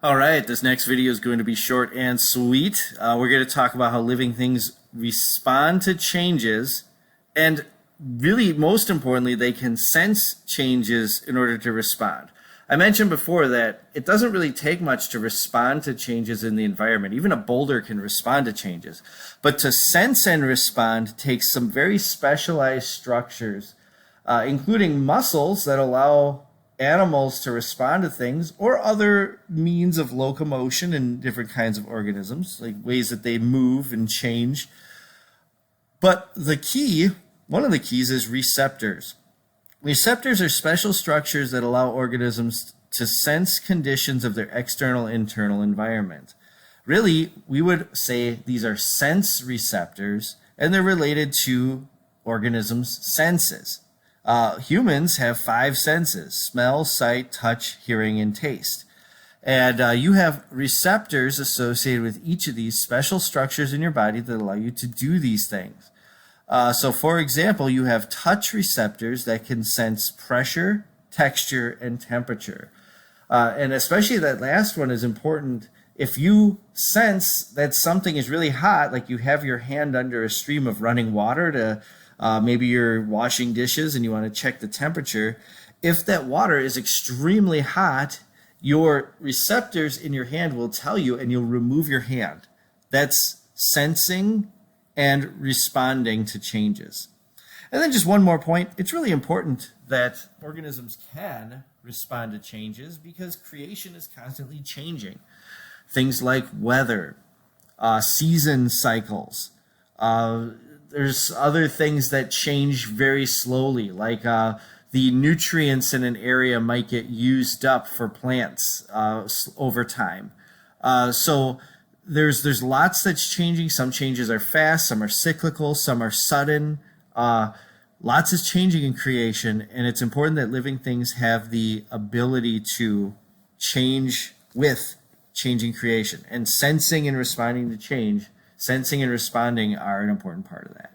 All right, this next video is going to be short and sweet. We're going to talk about how living things respond to changes, and really, most importantly, they can sense changes in order to respond. I mentioned before that it doesn't really take much to respond to changes in the environment. Even a boulder can respond to changes. But to sense and respond takes some very specialized structures, including muscles that allow animals to respond to things, or other means of locomotion in different kinds of organisms, like ways that they move and change. But one of the keys is receptors. Receptors are special structures that allow organisms to sense conditions of their external and internal environment. Really, we would say these are sense receptors, and they're related to organisms' senses. Humans have 5 senses: smell, sight, touch, hearing, and taste. And you have receptors associated with each of these special structures in your body that allow you to do these things. So for example, you have touch receptors that can sense pressure, texture, and temperature. And especially that last one is important. If you sense that something is really hot, like you have your hand under a stream of running water to maybe you're washing dishes and you want to check the temperature. If that water is extremely hot, your receptors in your hand will tell you, and you'll remove your hand. That's sensing and responding to changes. And then just one more point. It's really important that organisms can respond to changes because creation is constantly changing. Things like weather, season cycles, there's other things that change very slowly, like the nutrients in an area might get used up for plants over time. So there's lots that's changing. Some changes are fast, some are cyclical, some are sudden. Lots is changing in creation, and it's important that living things have the ability to change with changing creation. And sensing and responding to change, sensing and responding are an important part of that.